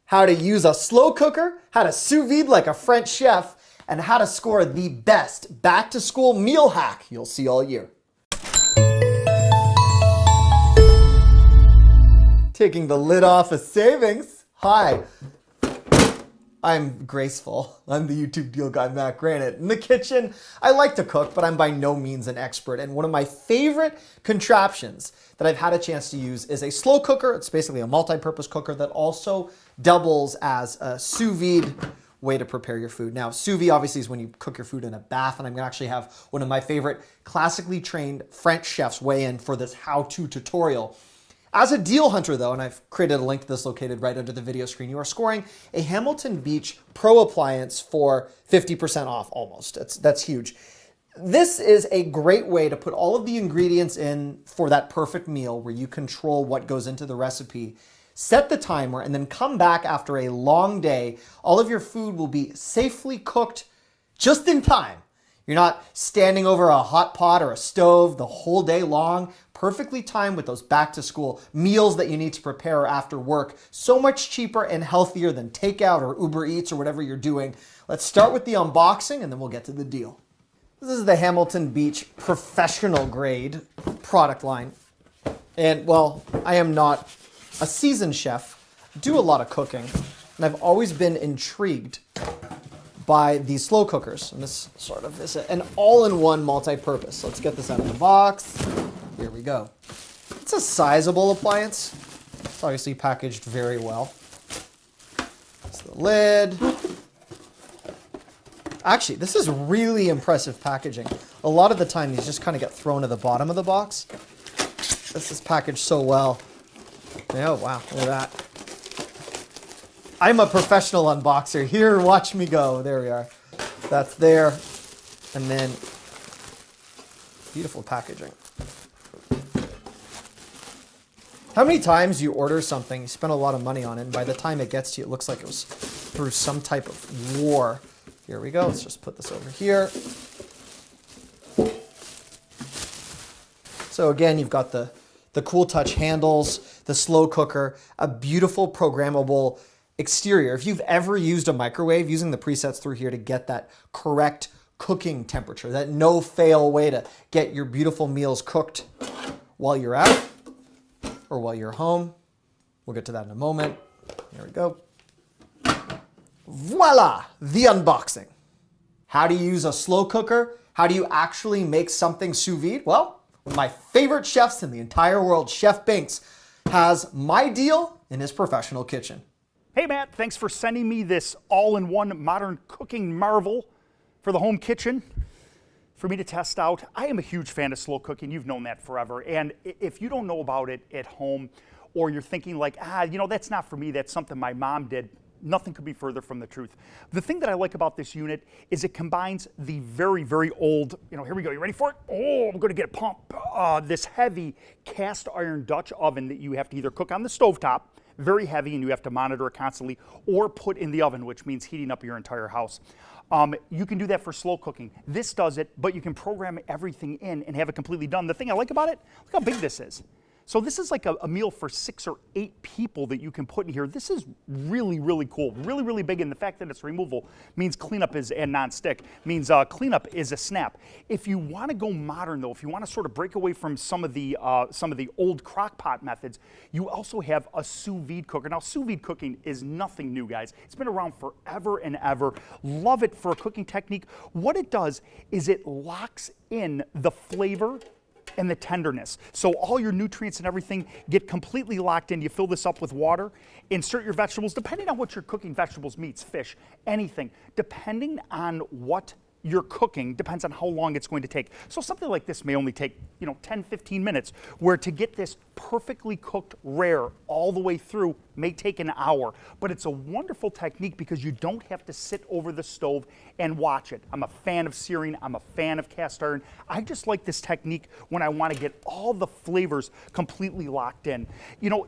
how to use a slow cooker, how to sous vide like a French chef, and how to score the best back-to-school meal hack you'll see all year. Taking the lid off of savings. Hi, I'm graceful. I'm the YouTube deal guy, Matt Granite. In the kitchen, I like to cook, but I'm by no means an expert. And one of my favorite contraptions that I've had a chance to use is a slow cooker. It's basically a multi-purpose cooker that also doubles as a sous vide way to prepare your food. Now, sous vide obviously is when you cook your food in a bath, and I'm gonna actually have one of my favorite classically trained French chefs weigh in for this how-to tutorial. As a deal hunter though, and I've created a link to this located right under the video screen, you are scoring a Hamilton Beach Pro appliance for 50% off almost. That's huge. This is a great way to put all of the ingredients in for that perfect meal where you control what goes into the recipe, set the timer, and then come back after a long day. All of your food will be safely cooked just in time. You're not standing over a hot pot or a stove the whole day long. Perfectly timed with those back to school meals that you need to prepare after work. So much cheaper and healthier than takeout or Uber Eats or whatever you're doing. Let's start with the unboxing and then we'll get to the deal. This is the Hamilton Beach professional grade product line. And well, I am not a seasoned chef. I do a lot of cooking, and I've always been intrigued by these slow cookers. And this sort of is an all-in-one multi-purpose. Let's get this out of the box. Here we go. It's a sizable appliance. It's obviously packaged very well. That's the lid. Actually, this is really impressive packaging. A lot of the time, these just kind of get thrown to the bottom of the box. This is packaged so well. Oh, wow, look at that. I'm a professional unboxer. Here, watch me go. There we are. That's there. And then, beautiful packaging. How many times you order something, you spend a lot of money on it, and by the time it gets to you, it looks like it was through some type of war. Here we go. Let's just put this over here. So again, you've got the cool touch handles, the slow cooker, a beautiful programmable exterior. If you've ever used a microwave, using the presets through here to get that correct cooking temperature, that no-fail way to get your beautiful meals cooked while you're out or while you're home. We'll get to that in a moment. There we go. Voila, the unboxing. How do you use a slow cooker? How do you actually make something sous vide? Well, one of my favorite chefs in the entire world, Chef Binks, has my deal in his professional kitchen. Hey Matt, thanks for sending me this all-in-one modern cooking marvel for the home kitchen for me to test out. I am a huge fan of slow cooking. You've known that forever. And if you don't know about it at home, or you're thinking like, that's not for me, that's something my mom did, nothing could be further from the truth. The thing that I like about this unit is it combines the very, very old, here we go, you ready for it? Oh, I'm gonna get a pump. This heavy cast iron Dutch oven that you have to either cook on the stovetop, very heavy, and you have to monitor it constantly, or put in the oven, which means heating up your entire house. You can do that for slow cooking. This does it, but you can program everything in and have it completely done. The thing I like about it, look how big this is. So this is like a meal for 6 or 8 people that you can put in here. This is really, really cool, really, really big. And the fact that it's removable means cleanup is, and non-stick, means cleanup is a snap. If you want to go modern though, if you want to sort of break away from some of the old crock pot methods, you also have a sous vide cooker. Now sous vide cooking is nothing new, guys. It's been around forever and ever. Love it for a cooking technique. What it does is it locks in the flavor and the tenderness. So all your nutrients and everything get completely locked in. You fill this up with water, insert your vegetables, depending on what you're cooking, vegetables, meats, fish, anything. Depending on what you're cooking, depends on how long it's going to take. So something like this may only take, 10, 15 minutes, where to get this perfectly cooked rare all the way through may take an hour. But it's a wonderful technique because you don't have to sit over the stove and watch it. I'm a fan of searing. I'm a fan of cast iron. I just like this technique when I want to get all the flavors completely locked in.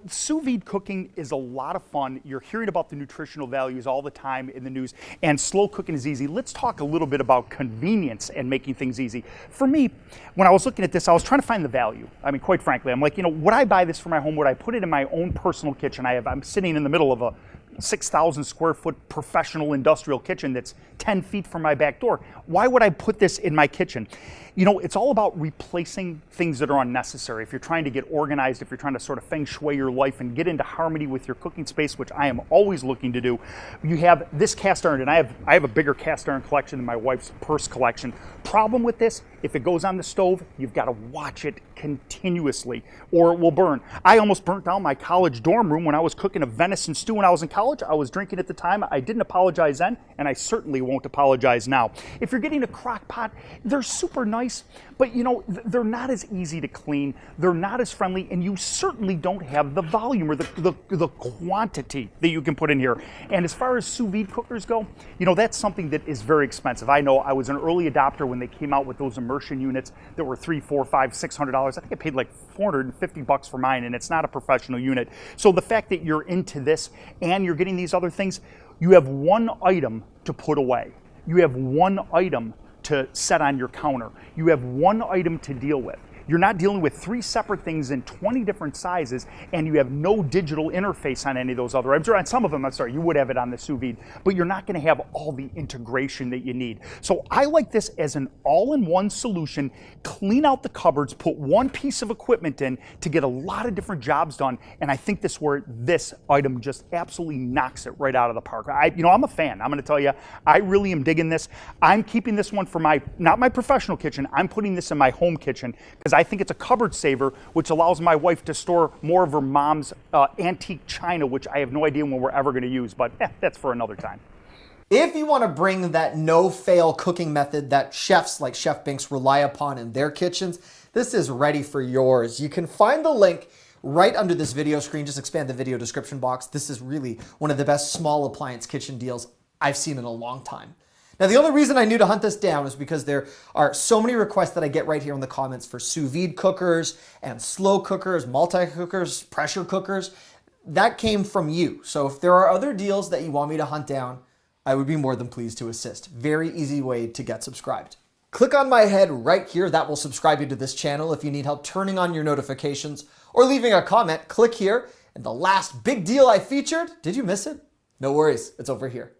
Sous vide cooking is a lot of fun. You're hearing about the nutritional values all the time in the news, and slow cooking is easy. Let's talk a little bit about convenience and making things easy. For me, when I was looking at this, I was trying to find the value. I mean, quite frankly, I'm like, would I buy this for my home? Would I put it in my own personal kitchen? I'm sitting in the middle of 6,000 square foot professional industrial kitchen that's 10 feet from my back door. Why would I put this in my kitchen? You know, it's all about replacing things that are unnecessary. If you're trying to get organized, if you're trying to sort of feng shui your life and get into harmony with your cooking space, which I am always looking to do, you have this cast iron, and I have a bigger cast iron collection than my wife's purse collection. Problem with this, if it goes on the stove, you've got to watch it continuously or it will burn. I almost burnt down my college dorm room when I was cooking a venison stew when I was in college. I was drinking at the time. I didn't apologize then, and I certainly won't apologize now. If you're getting a crock pot, they're super nice, but you know, they're not as easy to clean. They're not as friendly, and you certainly don't have the volume or the quantity that you can put in here. And as far as sous vide cookers go, you know, that's something that is very expensive. I know I was an early adopter when they came out with those immersion units that were $300, $400, $500, $600. I think I paid like $450 for mine, and it's not a professional unit. So the fact that you're into this and you're getting these other things, you have one item to put away. You have one item to set on your counter. You have one item to deal with. You're not dealing with 3 separate things in 20 different sizes, and you have no digital interface on any of those other items. Or on some of them, I'm sorry, you would have it on the sous vide, but you're not gonna have all the integration that you need. So I like this as an all-in-one solution. Clean out the cupboards, put one piece of equipment in to get a lot of different jobs done, and I think this item just absolutely knocks it right out of the park. I'm a fan. I'm gonna tell you, I really am digging this. I'm keeping this one for not my professional kitchen, I'm putting this in my home kitchen, because I think it's a cupboard saver, which allows my wife to store more of her mom's antique china, which I have no idea when we're ever going to use, but that's for another time. If you want to bring that no-fail cooking method that chefs like Chef Binks rely upon in their kitchens, this is ready for yours. You can find the link right under this video screen. Just expand the video description box. This is really one of the best small appliance kitchen deals I've seen in a long time. Now, the only reason I knew to hunt this down is because there are so many requests that I get right here in the comments for sous vide cookers and slow cookers, multi-cookers, pressure cookers. That came from you. So if there are other deals that you want me to hunt down, I would be more than pleased to assist. Very easy way to get subscribed. Click on my head right here. That will subscribe you to this channel. If you need help turning on your notifications or leaving a comment, click here. And the last big deal I featured, did you miss it? No worries, it's over here.